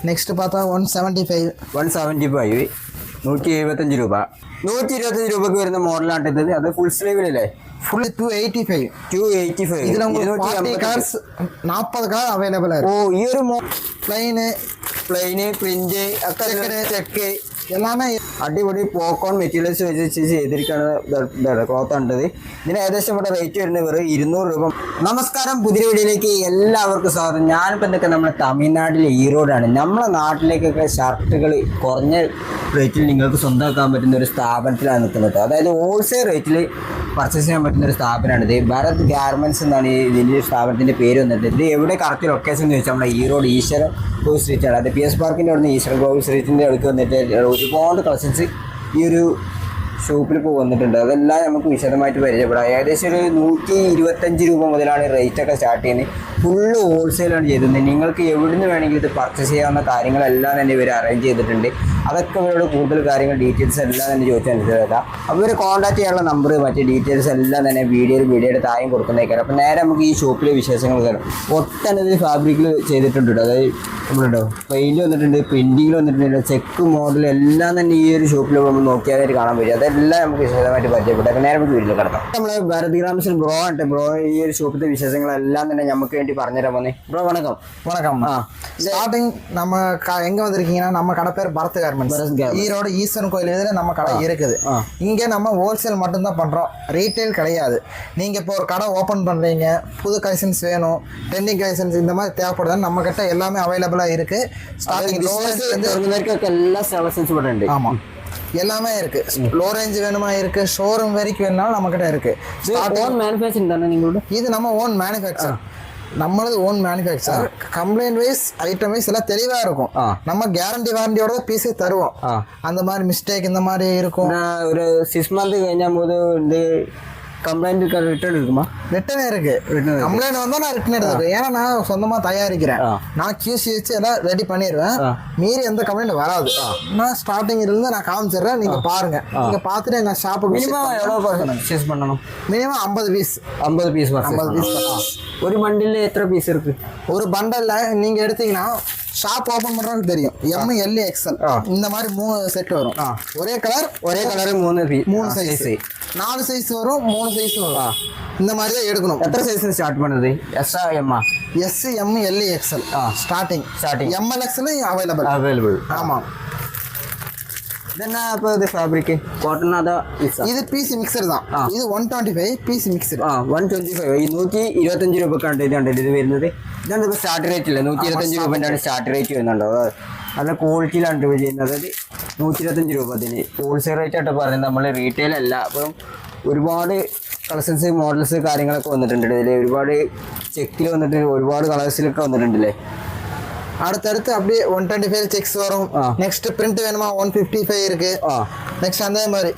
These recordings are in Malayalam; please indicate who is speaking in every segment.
Speaker 1: നെക്സ്റ്റ് பார்த்தா 175
Speaker 2: 175 175 രൂപ 125 രൂപക്ക് വരുന്ന മോഡലാണ് ഇത്. അത് ഫുൾ സ്ലീവിലല്ലേ?
Speaker 1: ഫുൾ 285 ഇതിൽ 40 കളേഴ്സ് 40 കളർ അവൈലബിൾ ആണ്.
Speaker 2: ഓ ഈ ഒരു
Speaker 1: പ്ലെയിന്
Speaker 2: പ്രിന്റ് ചെക്ക്
Speaker 1: எல்லாமே
Speaker 2: അടിപൊളി പോക്കോൺ മെറ്റീരിയൽസ് വെച്ച് ചെയ്തിരിക്കുകയാണ് ക്ലോത്ത് ഉണ്ടത്. ഇതിന് ഏകദേശം ഇവിടെ റേറ്റ് വരുന്നത് വെറും 200 രൂപ. നമസ്കാരം, പുതിയ വീഡിയോയിലേക്ക് എല്ലാവർക്കും സ്വാഗതം. ഞാനിപ്പോൾ എന്തൊക്കെ നമ്മുടെ തമിഴ്നാട്ടിലെ ഈറോഡാണ്. നമ്മളെ നാട്ടിലേക്കൊക്കെ ഷർട്ടുകൾ കുറഞ്ഞ റേറ്റിൽ നിങ്ങൾക്ക് സ്വന്തമാക്കാൻ പറ്റുന്ന ഒരു സ്ഥാപനത്തിലാണ് നിൽക്കുന്നത്. അതായത് ഹോൾസെയിൽ റേറ്റിൽ പർച്ചേസ് ചെയ്യാൻ പറ്റുന്ന ഒരു സ്ഥാപനമാണിത്. ഭരത് ഗാർമെൻറ്റ്സ് എന്നാണ് ഇതിൻ്റെ സ്ഥാപനത്തിൻ്റെ പേര് വന്നിട്ട്. ഇത് എവിടെ കറക്റ്റ് ലൊക്കേഷൻ എന്ന് ചോദിച്ചാൽ നമ്മുടെ ഈറോഡ് ഈശ്വര ഗോവി സ്ട്രീറ്റാണ്. അത് PS പാർക്കിൻ്റെ അവിടെ നിന്ന് ഈശ്വര ഗോവി സ്ട്രീറ്റിൻ്റെ അടുത്ത് വന്നിട്ട് ഒരുപാട് കളക്ഷൻസ് ഈ ഒരു ഷോപ്പിൽ ഇപ്പോൾ വന്നിട്ടുണ്ട്. അതെല്ലാം നമുക്ക് വിശദമായിട്ട് പരിചയപ്പെടാം. ഏകദേശം ഒരു 125 രൂപ മുതലാണ് റേറ്റൊക്കെ സ്റ്റാർട്ട് ചെയ്യുന്നത്. ഫുള്ള് ഹോൾസെയിലാണ് ചെയ്തത്. നിങ്ങൾക്ക് എവിടുന്ന് വേണമെങ്കിൽ ഇത് പർച്ചേസ് ചെയ്യാവുന്ന കാര്യങ്ങളെല്ലാം തന്നെ ഇവർ അറേഞ്ച് ചെയ്തിട്ടുണ്ട്. അതൊക്കെ ഇവരോട് കൂടുതൽ കാര്യങ്ങൾ ഡീറ്റെയിൽസ് എല്ലാം തന്നെ ചോദിച്ചാൽ മനസ്സിലാക്കാം. അപ്പോൾ ഇവർ കോൺടാക്ട് ചെയ്യാനുള്ള നമ്പർ മറ്റ് ഡീറ്റെയിൽസ് എല്ലാം തന്നെ വീഡിയോയുടെ താഴെ കൊടുക്കുന്നേക്കാരം. അപ്പോൾ നേരെ നമുക്ക് ഈ ഷോപ്പിലെ വിശേഷങ്ങൾ കയറും. ഒട്ടനവധി ഫാബ്രിക്കിൽ ചെയ്തിട്ടുണ്ട്. അതായത് നമ്മളുണ്ടോ പെയിൻറ്റ് വന്നിട്ടുണ്ട്, പ്രിൻറ്റിങ്ങിൽ വന്നിട്ടുണ്ട്, ചെക്ക് മോഡൽ എല്ലാം തന്നെ ഈ ഒരു ഷോപ്പിൽ നമ്മൾ നോക്കിയാൽ കാണാൻ പറ്റും. അതെല്ലാം നമുക്ക് വിശദമായിട്ട് പരിചയപ്പെട്ടു. നേരെ നമുക്ക് വീട്ടിൽ കിടക്കാം. നമ്മൾ ഭാരത് ഗ്രാമസിൽ ബ്രോ ആണ്. ബ്രോ ഈ ഒരു ഷോപ്പിലെ വിശേഷങ്ങളെല്ലാം തന്നെ നമുക്ക് വേണ്ടി പറഞ്ഞുതരാൻ വന്നേ. ബ്രോ വണക്കം.
Speaker 1: ஸ்டார்டிங் நம்ம எங்க வந்திருக்கீங்கன்னா நம்ம கடை பேர் பரத் கார்மெண்ட்ஸ். ஈரோடு ஈஸ்வரன் கோயில் எதிர நம்ம கடை இருக்குது. இங்கே நம்ம ஹோல்சேல் மட்டும்தான் பண்றோம், ரீட்டைல் கிடையாது. நீங்க இப்போ ஒரு கடை ஓபன் பண்றீங்க, புது கலெக்ஷன்ஸ் வேணும், ட்ரெண்டிங் கலெக்ஷன்ஸ் இந்த மாதிரி தேவைப்படுதுன்னு நம்ம கிட்ட எல்லாமே அவைலபிளா இருக்கு. ஸ்டார்டிங் ஆமா எல்லாமே இருக்கு. லோ ரேஞ்ச் வேணுமா இருக்கு, ஷோரூம் வரைக்கும் வேணும்னாலும் நம்ம கிட்ட இருக்கு. இது நம்ம ஓன் மேனுஃபேக்சர். நம்மளது own manufacture. Complaint wise item wise எல்லாம் தெளிவா இருக்கும். நம்ம கேரண்டி வாரண்டியோட பீஸே தருவோம். அந்த மாதிரி மிஸ்டேக் இந்த மாதிரி இருக்கும்.
Speaker 2: ஒரு 6 month കഴിഞ്ഞ போது இந்த கம்ப்ளைண்ட் ரிட்டர்ன் இருக்குமா?
Speaker 1: ரிட்டர்ன் இருக்கு. கம்ப்ளைண்ட் வந்தா நான் ரிட்டர்ன் எடுத்துக்கிறேன். ஏன்னா நான் சொந்தமா தயாரிக்கிறேன். நான் QC வச்சு எல்லாம் ரெடி பண்ணிடுவேன். மீறி எந்த கம்ப்ளைண்ட் வராது. நான் ஸ்டார்டிங் இருந்து நான் காமிச்சிடுறேன். நீங்க பாருங்க. நீங்க பார்த்துட்டு எங்க ஷாப்புக்கு
Speaker 2: மினிமம் எவ்வளவு பர்ச்சேஸ் பண்ணணும்?
Speaker 1: Minimum 50 piece.
Speaker 2: 50 பீஸ். ஒரு பண்டில் எத்தனை பீஸ் இருக்கு?
Speaker 1: ஒரு பண்டல்ல நீங்க எடுத்தீங்கன்னா ஷாப் ஓபன் பண்றதுக்கு தெரியும். M L XL இந்த மாதிரி 3 செட் வரும். ஒரே கலர் 3 சைஸ் 4 சைஸ் வரும், 3 சைஸ் வரும். இந்த மாதிரி தான் எடுக்கணும்.
Speaker 2: எத்தனை சைஸ் ஸ்டார்ட் பண்ணுது? S M
Speaker 1: S M L XL starting. M L XL available. ஆமா.
Speaker 2: என்ன இப்போ இது ஃபேப்ரிக் காட்டன் அதா
Speaker 1: இது PC மிக்சர் தான். ഇത് 125 PC മിക്സർ.
Speaker 2: 125 ഈ 125 രൂപക്കാണ് ഇത് വരുന്നത്. ഇതാണ് ഇപ്പോൾ സ്റ്റാർട്ട് റേറ്റ് അല്ലേ? 125 രൂപേൻ്റെ സ്റ്റാർട്ട് റേറ്റ് വരുന്നുണ്ടോ? നല്ല ക്വാളിറ്റിയിലാണ് ഇത് ചെയ്യുന്നത്. അതായത് 125 രൂപ. അതിന് ഹോൾസെയിൽ റേറ്റ് ആയിട്ട് പറയുന്നത്, നമ്മൾ റീറ്റെയിൽ അല്ല. അപ്പം ഒരുപാട് കളക്ഷൻസ് മോഡൽസ് കാര്യങ്ങളൊക്കെ വന്നിട്ടുണ്ട്. ഇതിൽ ഒരുപാട് ചെക്കിൽ വന്നിട്ട് ഒരുപാട് കളേഴ്സിലൊക്കെ വന്നിട്ടുണ്ടല്ലേ.
Speaker 1: அடுத்தடுத்து அப்படியே 125 செக்ஸ் வரும். நெக்ஸ்ட் பிரிண்ட் வேணுமா 155 இருக்கு. நெக்ஸ்ட் அதே மாதிரி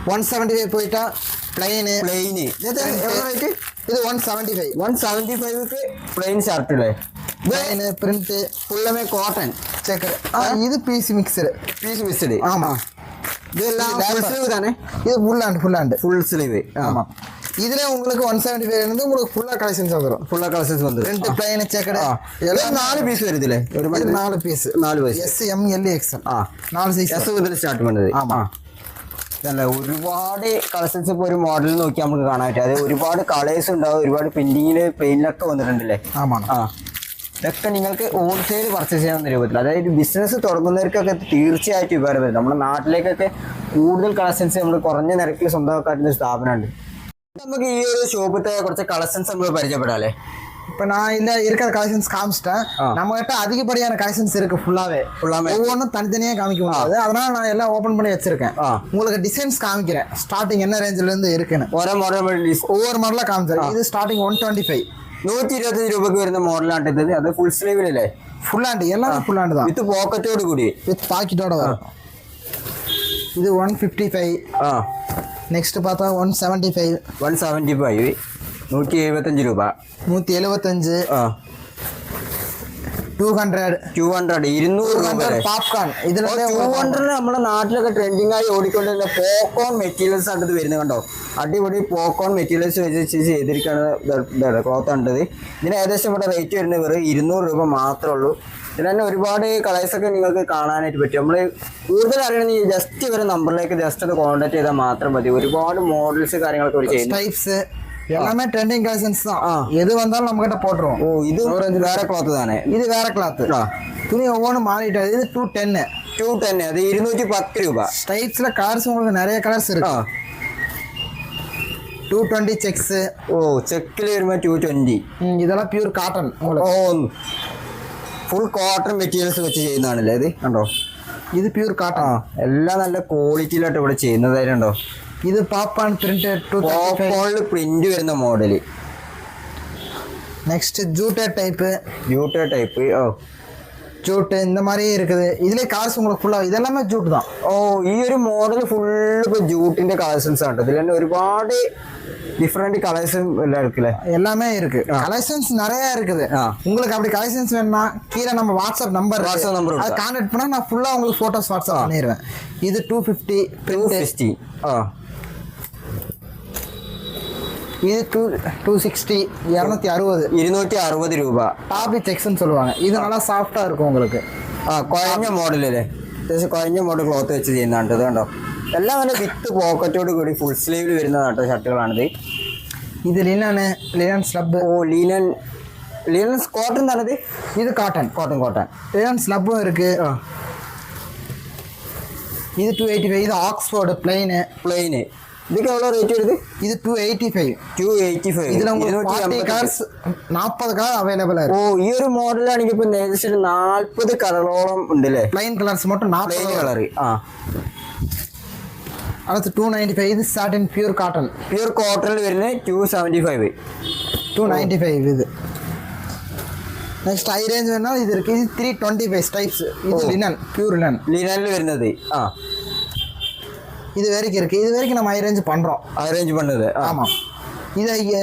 Speaker 1: 175 போயிட்டா പ്ലെയിന് ഇത് 175
Speaker 2: പ്ലെയിൻ ഷർട്ട് അല്ലേ?
Speaker 1: പ്ലെയിന് പ്രിന്റ്
Speaker 2: ഫുള്ളമേ കോട്ടൺ
Speaker 1: ചെക്ക്. ഇത് പീസ് മിക്സ്ഡ്. ஆமா
Speaker 2: இதெல்லாம் ஃபுல் ஸ்லீவ் தானே?
Speaker 1: இது ஃபுல்லாண்டு
Speaker 2: ஃபுல் ஸ்லீவ்.
Speaker 1: ஆமா. இதுல உங்களுக்கு 175 இருந்து உங்களுக்கு ஃபுல்லா கலெக்ஷன்ஸ் வந்துரும். ரெண்டு பிளைன் செக்கட்
Speaker 2: எல்லாம் 4 பீஸ் வருதுல.
Speaker 1: ஒரு 4 piece S M L XL 4 size
Speaker 2: S മുതൽ സ്റ്റാർട്ട് பண்ணுது.
Speaker 1: ஆமா.
Speaker 2: ഇതല്ല ഒരുപാട് കളക്ഷൻസ് ഇപ്പോൾ ഒരു മോഡൽ നോക്കി നമുക്ക് കാണാൻ പറ്റും. അത് ഒരുപാട് കളേഴ്സ് ഉണ്ടാവും, ഒരുപാട് പെയിന്റിങ്ങിൽ പെയിന്റിലൊക്കെ വന്നിട്ടുണ്ടല്ലേ. ഇതൊക്കെ നിങ്ങൾക്ക് ഹോൾസെയിൽ പർച്ചേസ് ചെയ്യാവുന്ന രൂപത്തിൽ, അതായത് ബിസിനസ് തുടങ്ങുന്നവർക്കൊക്കെ തീർച്ചയായിട്ടും ഉപകാരപ്പെടും. നമ്മുടെ നാട്ടിലേക്കൊക്കെ കൂടുതൽ കളക്ഷൻസ് നമ്മൾ കുറഞ്ഞ നിരക്കിൽ സ്വന്തമാക്കാറ്റുന്ന ഒരു സ്ഥാപനമുണ്ട്. നമുക്ക് ഈ ഒരു ഷോപ്പിത്തെ കുറച്ച് കളക്ഷൻസ് നമ്മൾ പരിചയപ്പെടാല്ലേ?
Speaker 1: இப்போ நான் இல்லை இருக்கிற கலெக்ஷன்ஸ் காமிச்சிட்டேன். நம்ம கிட்ட அதிகப்படியான கலெக்ஷன்ஸ் இருக்கு. ஃபுல்லாமே ஒவ்வொன்றும் தனித்தனியாக காமிக்க முடியாது. அதனால நான் எல்லாம் ஓப்பன் பண்ணி வச்சிருக்கேன். உங்களுக்கு டிசைன்ஸ் காமிக்கிறேன். ஸ்டார்டிங் என்ன ரேஞ்சில இருந்து இருக்குன்னு ஒவ்வொரு மாடலாக காமிச்சிருக்கேன். இது ஸ்டார்டிங் 125
Speaker 2: 125 രൂപക്ക് വരുന്ന മോഡലാണ് ഇത്. അത് ഫുൾ സ്ലീവിലല്ലേ?
Speaker 1: ഫുള്ളാണ്ട് എല്ലാം ഫുള്ളാണ്ട് தான்.
Speaker 2: വിത്ത് പോക്കറ്റോട് കൂടി,
Speaker 1: വിത്ത് പാക്കറ്റോടെ വരും. ഇത് 155. നെക്സ്റ്റ് பார்த்தா 175
Speaker 2: 175 രൂപ.
Speaker 1: 175 200 പോപ്കോൺ. ഇതിൽ
Speaker 2: 200 നമ്മുടെ നാട്ടിലൊക്കെ ട്രെൻഡിങ് ആയി ഓടിക്കൊണ്ടിരുന്ന പോപ്കോൺ മെറ്റീരിയൽസ് ആണ് ഇത് വരുന്നത്. കണ്ടോ, അടിപൊളി പോപ്കോൺ മെറ്റീരിയൽസ് വെച്ച് ചെയ്തിരിക്കുകയാണ് ക്ലോത്ത് ഉണ്ടത്. ഇതിന് ഏകദേശം ഇവിടെ റേറ്റ് വരുന്നത് വെറും 200 രൂപ മാത്രമേ ഉള്ളൂ. ഇതിൽ തന്നെ ഒരുപാട് കളേഴ്സൊക്കെ നിങ്ങൾക്ക് കാണാനായിട്ട് പറ്റും. നമ്മൾ കൂടുതൽ അറിയണമെങ്കിൽ ജസ്റ്റ് ഇവരെ നമ്പറിലേക്ക് ജസ്റ്റ് ഒന്ന് കോൺടാക്ട് ചെയ്താൽ മാത്രം മതി. ഒരുപാട് മോഡൽസ് കാര്യങ്ങളൊക്കെ ഒരു ചെയ്യുന്നു.
Speaker 1: ടൈപ്സ് எல்லாமே ட்ரெண்டிங் கலெக்ஷன்ஸ் தான். எது வந்தாலும் நம்ம கிட்ட போட்டுருவோம்.
Speaker 2: ஓ இது வேற கிளாத் தானே?
Speaker 1: இது வேற கிளாத். துணி ஒவ்வொன்றும் மாறிட்டு இது 210
Speaker 2: அது 210 ரூபா.
Speaker 1: டைப்ஸ்ல கலர்ஸ் உங்களுக்கு நிறைய கலர்ஸ் இருக்கு. 220 செக்ஸ்.
Speaker 2: ஓ செக்கில் വരുമ്പോൾ 220.
Speaker 1: இதெல்லாம் பியூர் காட்டன்.
Speaker 2: ഓ ഫുൾ കോട്ടൺ മെറ്റീരിയൽസ് വെച്ച് ചെയ്യുന്നതാണല്ലേ ഇത്? കണ്ടോ,
Speaker 1: ഇത് പ്യൂർ കാട്ടൺ.
Speaker 2: എല്ലാം നല്ല ക്വാളിറ്റിയിലായിട്ട് ഇവിടെ ചെയ്യുന്നതായിട്ടുണ്ടോ.
Speaker 1: ഇത് பாப்கார்ன் பிரிண்டட்
Speaker 2: பாப்கார்ன்ல பிரிண்ட் വരുന്ന മോഡൽ.
Speaker 1: Next jute type.
Speaker 2: ஓ
Speaker 1: ஜூட் இந்த மாதிரியே இருக்குது. இதுல கலர்ஸ் உங்களுக்கு ஃபுல்லா இதெல்லாமே ஜூட் தான்.
Speaker 2: ഓ ഈ ഒരു മോഡൽ ഫുള്ള് ഇപ്പോൾ ജൂട്ടിന്റെ കളക്ഷൻസ് ആണ്. ഇതിൽ തന്നെ ഒരുപാട് டிஃப்ரெண்ட் கலெக்ஷன் எல்லாம் இருக்குல்ல?
Speaker 1: எல்லாமே இருக்கு. கலெக்ஷன்ஸ் நிறைய இருக்குது. உங்களுக்கு அப்படி கலெக்ஷன்ஸ் வேணும்னா கீழே நம்ம வாட்ஸ்அப் நம்பர் அதை கான்டாக்ட் பண்ணா நான் ஃபுல்லா உங்களுக்கு போட்டோஸ் வாட்ஸ்அப் பண்ணிடுவேன். இது 250
Speaker 2: 250.
Speaker 1: இது 260 260
Speaker 2: രൂപ.
Speaker 1: டாபி செக்ஸ்ன்னு சொல்லுவாங்க. இது நல்லா சாஃப்டா இருக்கும் உங்களுக்கு.
Speaker 2: കുഴഞ്ഞ മോഡലല്ലേ? അത്യാവശ്യം കുഴഞ്ഞ മോഡൽ ക്ലോത്ത് വെച്ച് ചെയ്യുന്നതാണ് ഇത്. കണ്ടോ, എല്ലാം നല്ല വിത്ത് പോക്കറ്റോട് കൂടി ഫുൾ സ്ലീവിൽ വരുന്നതാണ് ഷർട്ടുകളാണിത്.
Speaker 1: ഇത് ലിനൻ സ്ലബ്.
Speaker 2: ഓ ലിനൻ കോട്ടൺ താണത്?
Speaker 1: ഇത് കോട്ടൺ. ലിനൻ സ്ലബും இருக்கு. இது 285. இது ஆக்ஸ்ஃபோர்டு பிளைன். இதுக்கு எவ்வளோ ரேட் வருது? இது 285. ഇതിൽ உங்களுக்கு 40 കളേഴ്സ് 40 കളർ അവൈലബിൾ ആണ്.
Speaker 2: ഓ ഈ ഒരു മോഡലാണെങ്കിൽ ഇപ്പൊ ഏകദേശം 40 കളറോളം ഉണ്ടല്ലേ?
Speaker 1: പ്ലെയിൻ കളേഴ്സ് மட்டும் 40 കളർ. അടുത്ത് 295. ഇത് സാറ്റിൻ പ്യൂർ കോട്ടണിൽ
Speaker 2: വരുന്നത് 275.
Speaker 1: 295 ഇത്. നെക്സ്റ്റ് ഹൈ റേഞ്ച് വരുന്നത് ഇത് ഇருக்கு. ഇത് 325 ടൈപ്സ്. ഇത് പ്യൂർ
Speaker 2: ലിനനിൽ വരുന്നത്.
Speaker 1: இது வரைக்கும் இருக்கு. இது வரைக்கும் நம்ம அரேஞ்ச்
Speaker 2: பண்ணது.
Speaker 1: ஆமா.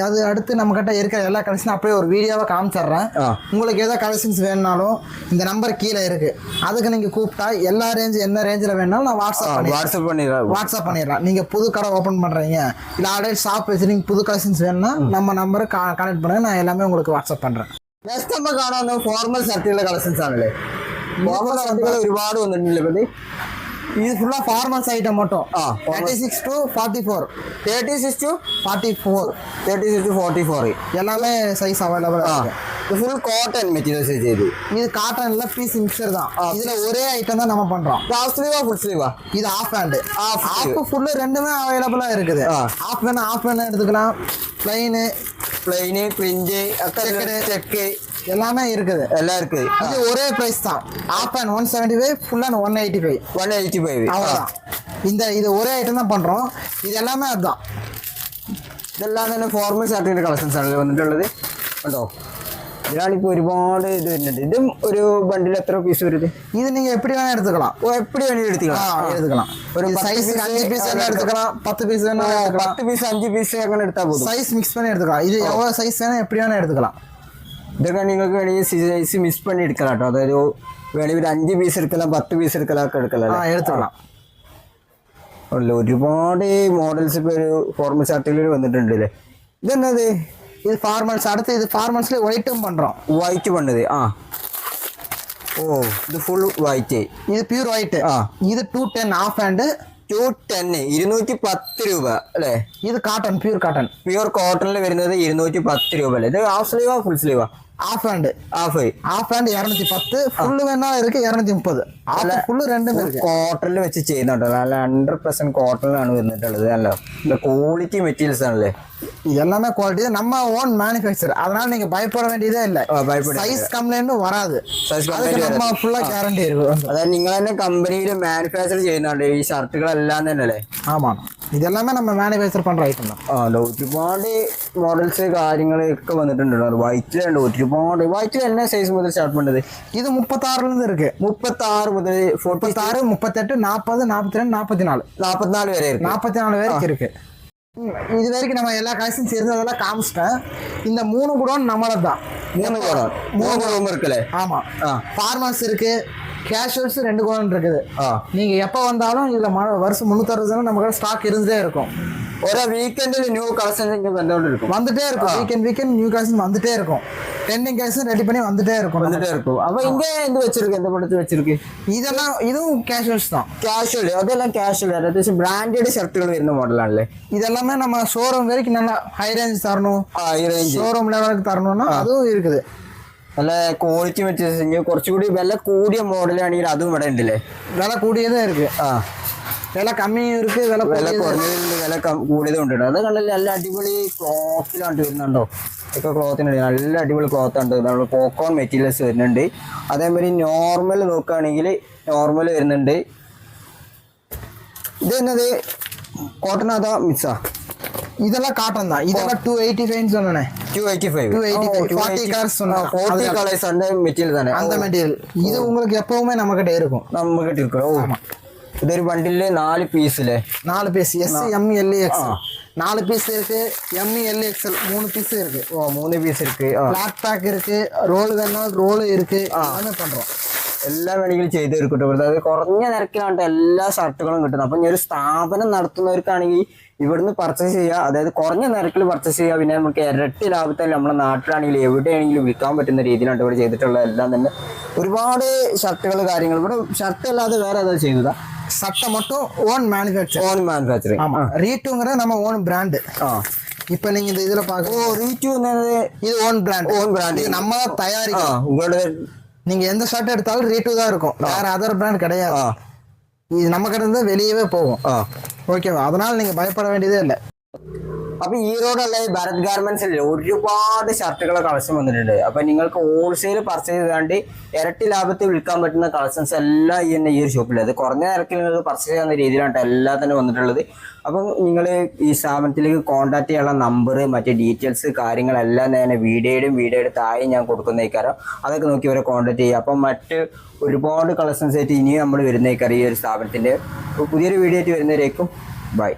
Speaker 1: அது அடுத்து நம்ம கிட்ட இருக்கிற எல்லா கலெக்ஷனும் அப்படியே ஒரு வீடியோவை காமிச்சிடுறேன். உங்களுக்கு ஏதோ கலெக்ஷன்ஸ் வேணுனாலும் இந்த நம்பர் கீழே இருக்கு. அதுக்கு நீங்க கூப்பிட்டா எல்லா என்ன ரேஞ்சில் வேணாலும் நான் வாட்ஸ்அப் பண்ணிடுறேன். நீங்க புது கடை ஓப்பன் பண்றீங்க இல்லை ஆல்ரெடி ஷாப் வச்சு நீங்க புது கலெக்ஷன்ஸ் வேணும்னா நம்ம நம்பரை கனெக்ட் பண்ணுங்க. நான் எல்லாமே உங்களுக்கு வாட்ஸ்அப் பண்றேன்.
Speaker 2: നെക്സ്റ്റ് നമ്മൾ കാണാവുന്ന ഫോർമൽ ഷർട്ടുകളുടെ കളക്ഷൻസ് ആണല്ലേ? ഫോർമൽ ഷർട്ടുകൾ ഒരുപാട് വന്നിട്ടുണ്ടല്ലേ?
Speaker 1: இது ஃபுல்லா ஃபார்மல்ஸ் ஐட்டம் மட்டும். 36 to 44.
Speaker 2: 36 to
Speaker 1: 44 எல்லாமே சைஸ் அவைலபிளா இருக்கு.
Speaker 2: இது ஃபுல் காட்டன் மெட்டீரியல்ஸ் இது.
Speaker 1: இது காட்டன்ல பீஸ் மிக்சர் தான். இதுல ஒரே ஐட்டம் தான் நம்ம பண்றோம்.
Speaker 2: ஹாஃப் ஸ்லீவா ஃபுல் ஸ்லீவா?
Speaker 1: இது ஆஃப் ஹேண்ட். ஆஃப் ஃபுல் ரெண்டுமே அவைலபிளா இருக்குது. ஆஃப் வேணா எடுத்துக்கலாம். பிளைன் பிரிண்ட் செக் எல்லாமே இருக்குது.
Speaker 2: எல்லாம் இருக்குது.
Speaker 1: இது ஒரே பிரைஸ் தான். Half and 175, full and 185. அவ்வளோதான். இது ஒரே ஐட்டம் தான் பண்ணுறோம். இது எல்லாமே அதுதான்.
Speaker 2: ഇതെല്ലാം തന്നെ ഫോർമൽ ഷർട്ടിൻ്റെ കളക്ഷൻസ് ആണ് വന്നിട്ടുള്ളത്. കണ്ടോ, ഇതിലാണിപ്പോൾ ഒരുപാട് ഇത് വരുന്നുണ്ട്. ഇതും ഒരു ബണ്ടിൽ എത്ര പീസ് വരുത്?
Speaker 1: ഇത് നിങ്ങൾ എപ്പടി വേണേൽ എടുത്തുக்கலாம்.
Speaker 2: എപ്പടി വേണേൽ
Speaker 1: എടുത്തുக்கலாம். ഒരു സൈസ് 5 പീസ് വേണേൽ എടുത്തുக்கலாம். 10 പീസ് വേണേൽ
Speaker 2: 10 പീസ് 5 പീസ് അങ്ങനെ എടുത്താൽ പോകും.
Speaker 1: സൈസ് മിക്സ് பண்ணி எடுத்துக்கலாம். இது எவ்வளோ சைஸ் வேணால் எப்படி வேணால் எடுத்துக்கலாம்.
Speaker 2: ഇതൊക്കെ നിങ്ങൾക്ക് വേണമെങ്കിൽ സൈസ് മിക്സ് பண்ணி എടുக்கலாம் കേട്ടോ. അതായത് വേണമെങ്കിൽ ഒരു 5 പീസ് എടുக்கலாம், 10 പീസ് എടുക്കലൊക്കെ എടുக்கலாம்.
Speaker 1: എടുത്തുக்கலாம்.
Speaker 2: ഒരുപാട് മോഡൽസ് ഇപ്പോൾ ഒരു ഫോർമൽ ഷർട്ടിൽ വന്നിട്ടുണ്ട് അല്ലേ? ഇതെന്നത്?
Speaker 1: இது ஃபார்மல்ஸ். அடுத்து இது ஃபார்மல்ஸ்ல ஒயிட்டும் பண்றோம்.
Speaker 2: ஒயிட் பண்ணது. ஓ இது ஃபுல் ஒயிட்.
Speaker 1: இது பியூர் ஒயிட். இது 210 ஆஃப் ஹேண்ட்.
Speaker 2: 210 210 രൂപ അല്ലേ?
Speaker 1: ഇത് കാട്ടൺ, പ്യൂർ
Speaker 2: കോട്ടണിൽ വരുന്നത് 210 രൂപ അല്ലേ? ഇത് ഹാഫ് സ്ലീവാ ഫുൾ സ്ലീവാ?
Speaker 1: Half hand.
Speaker 2: Half
Speaker 1: hand 210. Full வேணா இருக்கு 230. ഫുള്ള് രണ്ടും
Speaker 2: കോട്ടണിൽ വെച്ച് ചെയ്യുന്നുണ്ടോ? നല്ല 100% കോട്ടണിലാണ് വന്നിട്ടുള്ളത്. നല്ല ക്വാളിറ്റി മെറ്റീരിയൽസ് ആണല്ലേ?
Speaker 1: எல்லாமே குவாலிட்டி தான். நம்ம ஓன் மேனுஃபேக்சர். அதனால நீங்க பயப்பட வேண்டியதே இல்லை. சைஸ் கம்ப்ளைண்டும் வராது. நம்ம ஃபுல்லா கேரண்டி இருக்கும்.
Speaker 2: അതായത് നിങ്ങൾ തന്നെ കമ്പനിയിൽ മാനുഫാക്ചർ ചെയ്യുന്നുണ്ട് ഈ ഷർട്ടുകളെല്ലാം തന്നെ അല്ലേ?
Speaker 1: ஆமா, இது எல்லாமே நம்ம மேனுஃபேக்சர் பண்ற ஐட்டம் தான்.
Speaker 2: ഒരുപാട് മോഡൽസ് കാര്യങ്ങളൊക്കെ വന്നിട്ടുണ്ട്. വൈറ്റിലുണ്ട് ഒരുപാട്. വൈറ്റിൽ என்ன സൈസ് മുതൽ സ്റ്റാർട്ട് പണ്ടത്?
Speaker 1: ഇത് 36 இருந்து இருக்கு.
Speaker 2: 36 മുതൽ
Speaker 1: 46, 38, 40, 42, 44
Speaker 2: വരെ இருக்கு.
Speaker 1: 44 வரைக்கும் இருக்கு. இது வரைக்கும் நம்ம எல்லா கலெக்ஷன்ஸ் இருந்ததெல்லாம் காமிச்சிட்டேன். இந்த 3 குடோன் நம்மளது தான்.
Speaker 2: 3 குடோன் இருக்குல்ல?
Speaker 1: ஆமா. ஃபார்மல்ஸ் இருக்கு, கேஷுவல்ஸ் 2 குடோன் இருக்குது. நீங்க எப்போ வந்தாலும் இதுல வருஷம் 360 நம்ம ஸ்டாக் இருந்தே இருக்கும்.
Speaker 2: ஓரோ வீக்கெண்டில் நியூ கலெக்ஷன்ஸ் இங்கே
Speaker 1: வந்துட்டே இருக்கும். வீக்கெண்ட் நியூ கலெக்ஷன் வந்துட்டே இருக்கும். ட்ரெண்டிங் கலெக்ஷன் ரெடி பண்ணி வந்துட்டே இருக்கும்.
Speaker 2: அப்போ இங்கே எந்த வச்சிருக்கு, எந்த படத்து வச்சிருக்கு?
Speaker 1: இதுவும் கேஷுவல்ஸ் தான்.
Speaker 2: கேஷுவல், அதெல்லாம் கேஷுவல், அதாவது பிராண்டட் ஷர்ட்டுகள் വരുന്ന മോഡലാണല്ലേ.
Speaker 1: இதெல்லாமே நம்ம ஷோரூம் வரைக்கும் நல்லா ஹை ரேஞ்ச் தரணும், ஷோரூம் லெவலுக்கு தரணும்னா அதுவும் இருக்குது.
Speaker 2: നല്ല ക്വാളിറ്റി വെച്ച് കുറച്ചുകൂടി വില കൂടിയ മോഡലാണെങ്കിൽ അതും ഇവിടെ ഉണ്ടല്ലേ.
Speaker 1: വില കൂടിയതേ ഇருக்கு. വില കമ്മിയും ഇருக்கு, വില
Speaker 2: കുറഞ്ഞതുണ്ട്, വില കൂടിയതും ഉണ്ട്. അത് കണ്ടല്ലേ നല്ല അടിപൊളി ക്ലോത്തിലാണ് വരുന്നുണ്ടോ, ഒക്കെ ക്ലോത്തിനുണ്ട്, നല്ല അടിപൊളി ക്ലോത്ത് ഉണ്ട്. നമ്മൾ പോക്കോൺ മെറ്റീരിയൽസ് വരുന്നുണ്ട്. അതേമാതിരി നോർമൽ നോക്കുകയാണെങ്കിൽ നോർമൽ വരുന്നുണ്ട്. ഇത് എന്നത് കോട്ടൺ അതോ മിക്സാ?
Speaker 1: இதெல்லாம் காட்டன் தான். இதெல்லாம் 285 சொன்னேனே. 285 40 கலர்ஸ் சொன்னா
Speaker 2: 40 கலர்ஸ் அந்த மெட்டீரியல் தானே,
Speaker 1: அந்த மெட்டீரியல். இது உங்களுக்கு எப்பவுமே நம்ம கிட்ட இருக்கும்.
Speaker 2: ஆமா. ഇതൊരു ബണ്ടില് 4 പീസിലെ
Speaker 1: 4 piece S M L X 4 piece இருக்கு. எம் எல் எக்ஸ்எல் 3 பீஸ் இருக்கு.
Speaker 2: 3 பீஸ் இருக்கு.
Speaker 1: ஃபிளாட் பேக் இருக்கு, ரோல் வேணாலும் ரோல் இருக்கு. எல்லாமே பண்றோம்.
Speaker 2: എല്ലാ വേണമെങ്കിലും ചെയ്ത് തീർക്കട്ടെ. അതായത് കുറഞ്ഞ നിരക്കിലാണ് എല്ലാ ഷർട്ടുകളും കിട്ടുന്നത്. അപ്പം ഈ ഒരു സ്ഥാപനം നടത്തുന്നവർക്കാണെങ്കിൽ ഇവിടുന്ന് പർച്ചേസ് ചെയ്യുക, അതായത് കുറഞ്ഞ നിരക്കിൽ പർച്ചേസ് ചെയ്യുക. പിന്നെ നമുക്ക് ഇരട്ടി ലാഭത്തിൽ നമ്മുടെ നാട്ടിലാണെങ്കിലും എവിടെയാണെങ്കിലും വിൽക്കാൻ പറ്റുന്ന രീതിയിലാണ് ഇവിടെ ചെയ്തിട്ടുള്ളത്. എല്ലാം തന്നെ ഒരുപാട് ഷർട്ടുകൾ കാര്യങ്ങൾ. ഇവിടെ ഷർട്ട് അല്ലാതെ വേറെ ഏതാ ചെയ്തതാ?
Speaker 1: சட்டை மட்டும் ஓன் மேனுஃபேக்சரிங். ஆமா, ரீட்டுங்கிற நம்ம ஓன் பிராண்ட். இப்ப நீங்க இந்த இதுல பாக்க
Speaker 2: ரீட்டு
Speaker 1: இது ஓன் பிராண்ட். இது நம்ம தான் தயாரிக்கிறோம்.
Speaker 2: உங்களோட
Speaker 1: நீங்க எந்த ஷர்ட் எடுத்தாலும் ரீட்டு தான் இருக்கும், வேற அதர் பிராண்ட் கிடையாது. இது நம்ம கிட்ட இருந்து வெளியவே போகும். ஓகேவா? அதனால நீங்க பயப்பட வேண்டியதே இல்லை.
Speaker 2: അപ്പൊ ഈറോഡുള്ള ഭരത് ഗാർമെന്റ്സിൽ ഒരുപാട് ഷർട്ടുകളെ കളക്ഷൻ വന്നിട്ടുണ്ട്. അപ്പൊ നിങ്ങൾക്ക് ഹോൾസെയിൽ പർച്ചേസ് ചെയ്താണ്ട് ഇരട്ടി ലാഭത്തിൽ വിൽക്കാൻ പറ്റുന്ന കളക്ഷൻസ് എല്ലാം ഈ ഒരു ഷോപ്പിൽ, അത് കുറഞ്ഞ നിരക്കിൽ നിങ്ങൾക്ക് പർച്ചേസ് ചെയ്യുന്ന രീതിയിലാണ് എല്ലാം തന്നെ വന്നിട്ടുള്ളത്. അപ്പം നിങ്ങൾ ഈ സ്ഥാപനത്തിലേക്ക് കോൺടാക്ട് ചെയ്യാനുള്ള നമ്പർ, മറ്റു ഡീറ്റെയിൽസ് കാര്യങ്ങളെല്ലാം തന്നെ വീഡിയോയുടെ താഴെ ഞാൻ കൊടുക്കുന്നേക്കാരം. അതൊക്കെ നോക്കി അവരെ കോൺടാക്ട് ചെയ്യുക. അപ്പം മറ്റ് ഒരുപാട് കളക്ഷൻസ് ആയിട്ട് ഇനിയും നമ്മൾ വരുന്നേക്കാരം ഈ ഒരു സ്ഥാപനത്തിന്റെ. പുതിയൊരു വീഡിയോ ആയിട്ട് വരുന്നവരേക്കും ബൈ.